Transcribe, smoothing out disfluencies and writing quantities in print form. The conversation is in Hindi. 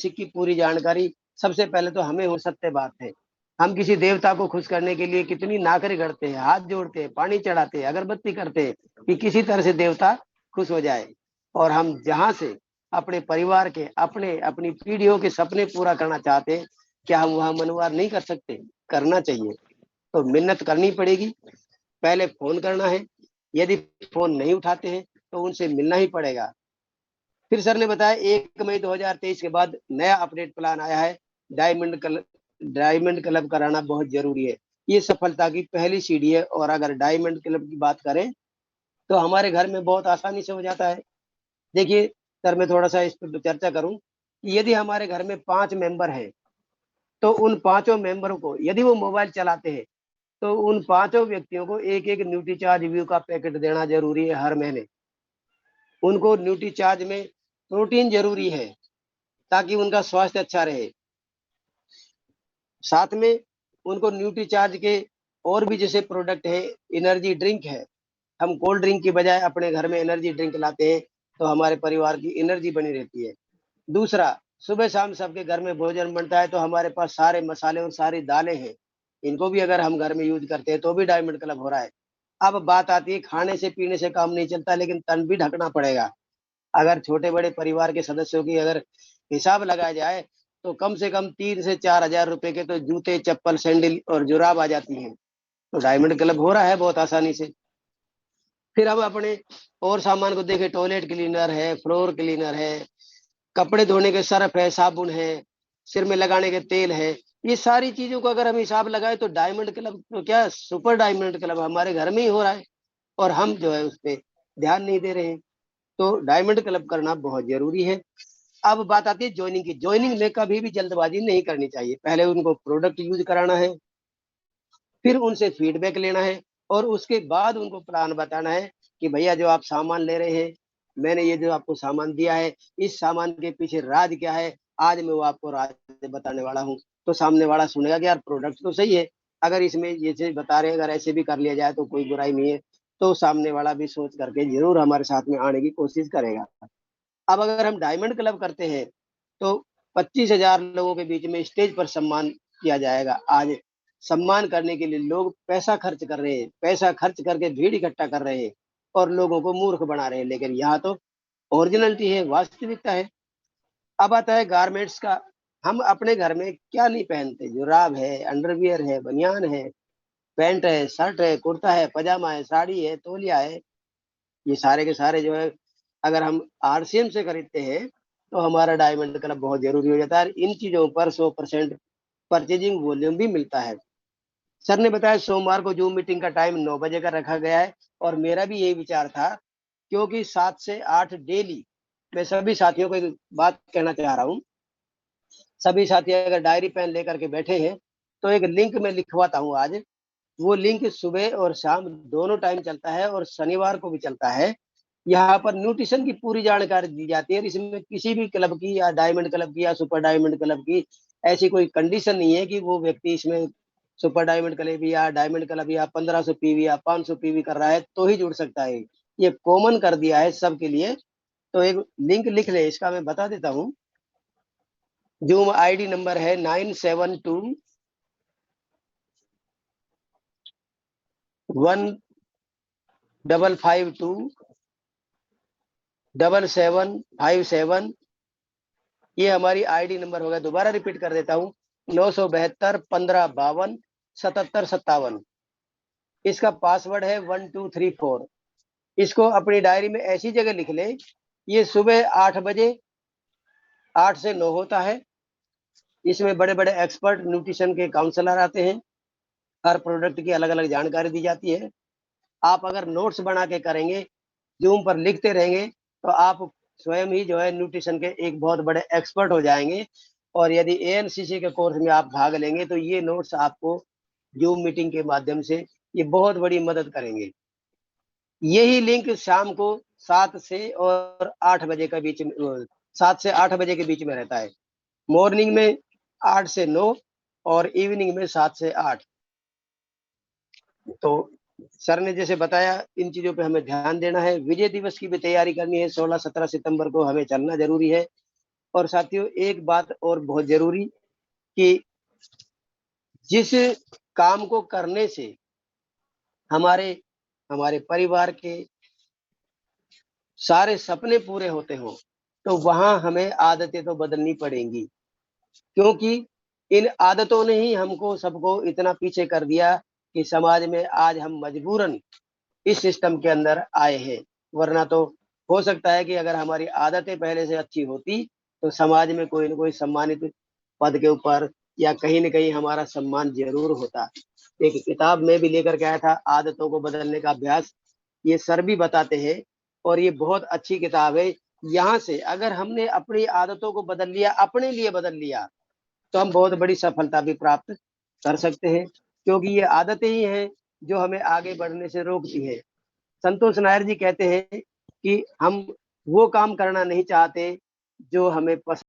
बेसिक की पूरी जानकारी सबसे पहले तो हमें हो। सत्य बात है, हम किसी देवता को खुश करने के लिए कितनी नाकरें गढ़ते हैं, हाथ जोड़ते हैं, पानी चढ़ाते हैं, अगरबत्ती करते हैं कि किसी तरह से देवता खुश हो जाए। और हम जहां से अपने परिवार के, अपने अपनी पीढ़ियों के सपने पूरा करना चाहते हैं, क्या हम वहां मनोवार नहीं कर सकते? करना चाहिए। तो मिन्नत करनी पड़ेगी, पहले फोन करना है, यदि फोन नहीं उठाते हैं तो उनसे मिलना ही पड़ेगा। फिर सर ने बताया 1 मई 2023 के बाद नया अपडेट प्लान आया है, डायमंड क्लब कराना बहुत जरूरी है। ये सफलता की पहली सीढ़ी है। और अगर डायमंड क्लब की बात करें तो हमारे घर में बहुत आसानी से हो जाता है। देखिए सर, मैं थोड़ा सा इस पर चर्चा करूं कि यदि हमारे घर में 5 मेंबर हैं, तो उन पांचों मेंबरों को यदि वो मोबाइल चलाते हैं तो उन पांचों व्यक्तियों को एक एक न्यूट्री चार्ज व्यू का पैकेट देना जरूरी है हर महीने। उनको न्यूट्री चार्ज में प्रोटीन जरूरी है ताकि उनका स्वास्थ्य अच्छा रहे। साथ में उनको न्यूट्री चार्ज के और भी जैसे प्रोडक्ट है, एनर्जी ड्रिंक है। हम कोल्ड ड्रिंक की बजाय अपने घर में एनर्जी ड्रिंक लाते हैं तो हमारे परिवार की एनर्जी बनी रहती है। दूसरा, सुबह शाम सबके घर में भोजन बनता है तो हमारे पास सारे मसाले और सारी दालें हैं, इनको भी अगर हम घर में यूज करते हैं तो भी डायमंड क्लब हो रहा है। अब बात आती है, खाने से पीने से काम नहीं चलता, लेकिन तन भी ढकना पड़ेगा। अगर छोटे बड़े परिवार के सदस्यों की अगर हिसाब लगाया जाए तो कम से कम 3 से 4 हजार रुपए के तो जूते, चप्पल, सैंडल और जुराब आ जाती हैं। तो डायमंड क्लब हो रहा है बहुत आसानी से। फिर हम अपने और सामान को देखें, टॉयलेट क्लीनर है, फ्लोर क्लीनर है, कपड़े धोने के सर्फ है, साबुन है, सिर में लगाने के तेल है। ये सारी चीजों को अगर हम हिसाब लगाए तो डायमंड क्लब तो क्या, सुपर डायमंड क्लब हमारे घर में ही हो रहा है और हम जो है उस पर ध्यान नहीं दे रहे हैं। तो डायमंड क्लब करना बहुत जरूरी है। अब बात आती है ज्वाइनिंग की। ज्वाइनिंग में कभी भी जल्दबाजी नहीं करनी चाहिए, पहले उनको प्रोडक्ट यूज कराना है, फिर उनसे फीडबैक लेना है और उसके बाद उनको प्लान बताना है कि भैया जो आप सामान ले रहे हैं, मैंने ये जो आपको सामान दिया है, इस सामान के पीछे राज क्या है, आज मैं वो आपको राज बताने वाला हूँ। तो सामने वाला सुनेगा कि यार प्रोडक्ट तो सही है, अगर इसमें ये चीज बता रहे हैं, अगर ऐसे भी कर लिया जाए तो कोई बुराई नहीं है। तो सामने वाला भी सोच करके जरूर हमारे साथ में आने की कोशिश करेगा। अब अगर हम डायमंड क्लब करते हैं तो 25 हजार लोगों के बीच में स्टेज पर सम्मान किया जाएगा। आज सम्मान करने के लिए लोग पैसा खर्च कर रहे हैं, पैसा खर्च करके भीड़ इकट्ठा कर रहे हैं और लोगों को मूर्ख बना रहे हैं, लेकिन यहाँ तो ओरिजिनलिटी है, वास्तविकता है। अब आता है गारमेंट्स का। हम अपने घर में क्या नहीं पहनते, जुराब है, अंडरवियर है, बनियान है, पैंट है, शर्ट है, कुर्ता है, पजामा है, साड़ी है, तौलिया है। ये सारे के सारे जो है अगर हम आरसीएम से खरीदते हैं तो हमारा डायमंड क्लब बहुत जरूरी हो जाता है। इन चीजों पर 100% परचेजिंग वॉल्यूम भी मिलता है। सर ने बताया सोमवार को जूम मीटिंग का टाइम 9 बजे का रखा गया है और मेरा भी यही विचार था, क्योंकि 7 से 8 डेली। मैं सभी साथियों को एक बात कहना चाह रहा हूँ, सभी साथी अगर डायरी पेन लेकर के बैठे हैं तो एक लिंक मैं लिखवाता हूँ आज। वो लिंक सुबह और शाम दोनों टाइम चलता है और शनिवार को भी चलता है। यहाँ पर न्यूट्रिशन की पूरी जानकारी दी जाती है और इसमें किसी भी क्लब की या डायमंड क्लब की या सुपर डायमंड क्लब की ऐसी कोई कंडीशन नहीं है कि वो व्यक्ति इसमें सुपर डायमंड क्लब या डायमंड क्लब या 1500 पीवी या 500 पीवी कर रहा है तो ही जुड़ सकता है। ये कॉमन कर दिया है सबके लिए। तो एक लिंक लिख ले, इसका मैं बता देता हूँ। जूम आईडी नंबर है 97115527757। ये हमारी आईडी नंबर होगा, दोबारा रिपीट कर देता हूँ, 972 1552 7757। इसका पासवर्ड है 1234। इसको अपनी डायरी में ऐसी जगह लिख ले। ये सुबह 8 बजे, 8 से 9 होता है। इसमें बड़े बड़े एक्सपर्ट न्यूट्रिशन के काउंसलर आते हैं, हर प्रोडक्ट की अलग अलग जानकारी दी जाती है। आप अगर नोट्स बना के करेंगे, जूम पर लिखते रहेंगे, तो आप स्वयं ही जो है न्यूट्रिशन के एक बहुत बड़े एक्सपर्ट हो जाएंगे। और यदि एएनसीसी के कोर्स में आप भाग लेंगे तो ये नोट्स आपको जूम मीटिंग के माध्यम से ये बहुत बड़ी मदद करेंगे। यही लिंक शाम को 7 से 8 बजे का बीच में, 7 से 8 बजे के बीच में रहता है। मॉर्निंग में 8 से 9 और इवनिंग में 7 से 8। तो सर ने जैसे बताया, इन चीजों पे हमें ध्यान देना है। विजय दिवस की भी तैयारी करनी है, 16-17 सितंबर को हमें चलना जरूरी है। और साथियों एक बात और बहुत जरूरी कि जिस काम को करने से हमारे हमारे परिवार के सारे सपने पूरे होते हो, तो वहां हमें आदतें तो बदलनी पड़ेंगी, क्योंकि इन आदतों ने ही हमको सबको इतना पीछे कर दिया कि समाज में आज हम मजबूरन इस सिस्टम के अंदर आए हैं। वरना तो हो सकता है कि अगर हमारी आदतें पहले से अच्छी होती तो समाज में कोई ना कोई सम्मानित पद के ऊपर या कहीं न कहीं हमारा सम्मान जरूर होता। एक किताब में भी लेकर के आया था, आदतों को बदलने का अभ्यास, ये सर भी बताते हैं और ये बहुत अच्छी किताब है। यहाँ से अगर हमने अपनी आदतों को बदल लिया, अपने लिए बदल लिया, तो हम बहुत बड़ी सफलता भी प्राप्त कर सकते हैं, क्योंकि ये आदतें ही हैं जो हमें आगे बढ़ने से रोकती हैं। संतोष नायर जी कहते हैं कि हम वो काम करना नहीं चाहते जो हमें पसंद